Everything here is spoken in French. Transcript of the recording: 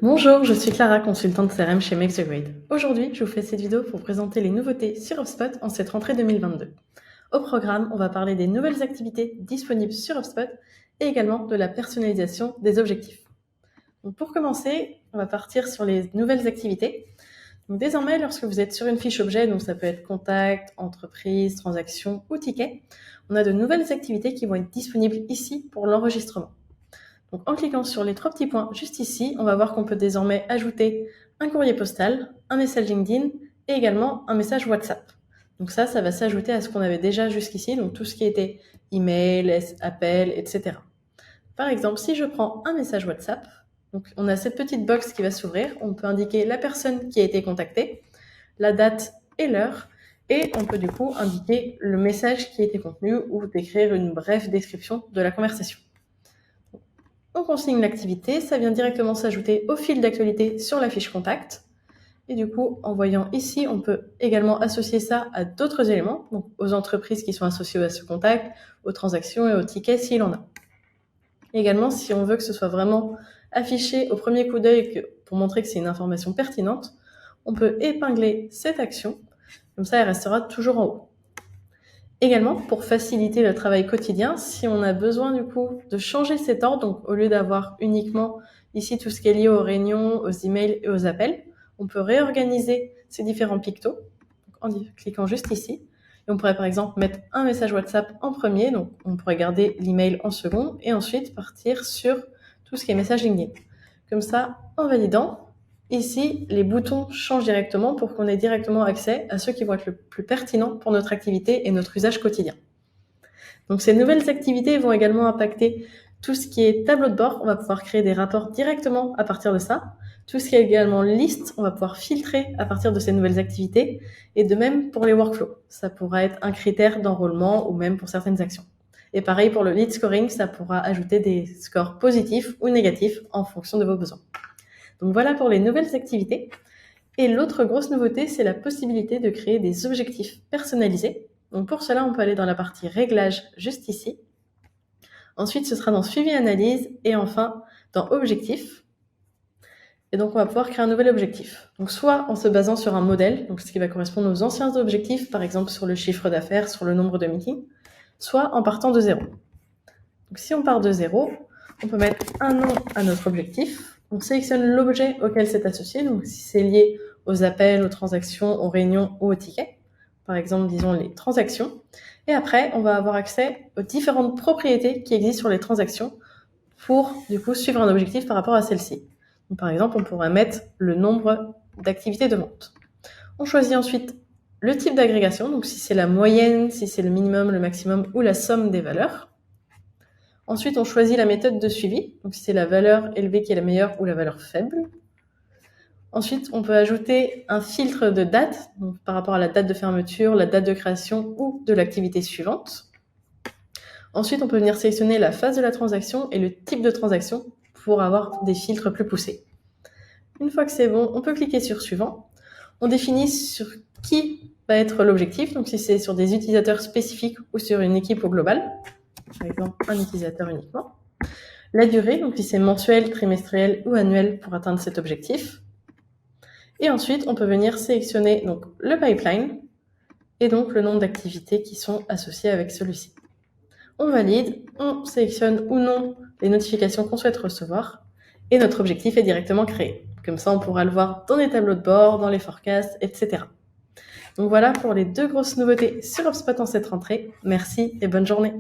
Bonjour, je suis Clara, consultante CRM chez Make the Grade. Aujourd'hui, je vous fais cette vidéo pour présenter les nouveautés sur HubSpot en cette rentrée 2022. Au programme, on va parler des nouvelles activités disponibles sur HubSpot et également de la personnalisation des objectifs. Donc pour commencer, on va partir sur les nouvelles activités. Donc désormais, lorsque vous êtes sur une fiche objet, donc ça peut être contact, entreprise, transaction ou ticket, on a de nouvelles activités qui vont être disponibles ici pour l'enregistrement. Donc, en cliquant sur les trois petits points juste ici, on va voir qu'on peut désormais ajouter un courrier postal, un message LinkedIn et également un message WhatsApp. Donc ça va s'ajouter à ce qu'on avait déjà jusqu'ici, donc tout ce qui était email, appel, etc. Par exemple, si je prends un message WhatsApp, donc on a cette petite box qui va s'ouvrir, on peut indiquer la personne qui a été contactée, la date et l'heure, et on peut du coup indiquer le message qui a été contenu ou décrire une brève description de la conversation. On consigne l'activité, ça vient directement s'ajouter au fil d'actualité sur la fiche contact. Et du coup, en voyant ici, on peut également associer ça à d'autres éléments, donc aux entreprises qui sont associées à ce contact, aux transactions et aux tickets s'il en a. Également, si on veut que ce soit vraiment affiché au premier coup d'œil pour montrer que c'est une information pertinente, on peut épingler cette action, comme ça elle restera toujours en haut. Également, pour faciliter le travail quotidien, si on a besoin du coup de changer cet ordre, donc au lieu d'avoir uniquement ici tout ce qui est lié aux réunions, aux emails et aux appels, on peut réorganiser ces différents pictos en cliquant juste ici. Et on pourrait par exemple mettre un message WhatsApp en premier, donc on pourrait garder l'email en second et ensuite partir sur tout ce qui est message LinkedIn. Comme ça, en validant, ici, les boutons changent directement pour qu'on ait directement accès à ceux qui vont être le plus pertinents pour notre activité et notre usage quotidien. Donc ces nouvelles activités vont également impacter tout ce qui est tableau de bord. On va pouvoir créer des rapports directement à partir de ça. Tout ce qui est également liste, on va pouvoir filtrer à partir de ces nouvelles activités. Et de même pour les workflows. Ça pourra être un critère d'enrôlement ou même pour certaines actions. Et pareil pour le lead scoring, ça pourra ajouter des scores positifs ou négatifs en fonction de vos besoins. Donc voilà pour les nouvelles activités. Et l'autre grosse nouveauté, c'est la possibilité de créer des objectifs personnalisés. Donc pour cela, on peut aller dans la partie réglages juste ici. Ensuite, ce sera dans suivi analyse et enfin dans objectifs. Et donc on va pouvoir créer un nouvel objectif. Donc soit en se basant sur un modèle, donc ce qui va correspondre aux anciens objectifs, par exemple sur le chiffre d'affaires, sur le nombre de meetings, soit en partant de zéro. Donc si on part de zéro, on peut mettre un nom à notre objectif. On sélectionne l'objet auquel c'est associé, donc si c'est lié aux appels, aux transactions, aux réunions ou aux tickets. Par exemple, disons les transactions. Et après, on va avoir accès aux différentes propriétés qui existent sur les transactions pour, du coup, suivre un objectif par rapport à celle-ci. Donc, par exemple, on pourrait mettre le nombre d'activités de vente. On choisit ensuite le type d'agrégation, donc si c'est la moyenne, si c'est le minimum, le maximum ou la somme des valeurs. Ensuite, on choisit la méthode de suivi, donc si c'est la valeur élevée qui est la meilleure ou la valeur faible. Ensuite, on peut ajouter un filtre de date, donc par rapport à la date de fermeture, la date de création ou de l'activité suivante. Ensuite, on peut venir sélectionner la phase de la transaction et le type de transaction pour avoir des filtres plus poussés. Une fois que c'est bon, on peut cliquer sur suivant. On définit sur qui va être l'objectif, donc si c'est sur des utilisateurs spécifiques ou sur une équipe au global. Par exemple, un utilisateur uniquement. La durée, donc si c'est mensuel, trimestriel ou annuel pour atteindre cet objectif. Et ensuite, on peut venir sélectionner donc, le pipeline et donc le nombre d'activités qui sont associées avec celui-ci. On valide, on sélectionne ou non les notifications qu'on souhaite recevoir et notre objectif est directement créé. Comme ça, on pourra le voir dans les tableaux de bord, dans les forecasts, etc. Donc voilà pour les deux grosses nouveautés sur HubSpot en cette rentrée. Merci et bonne journée.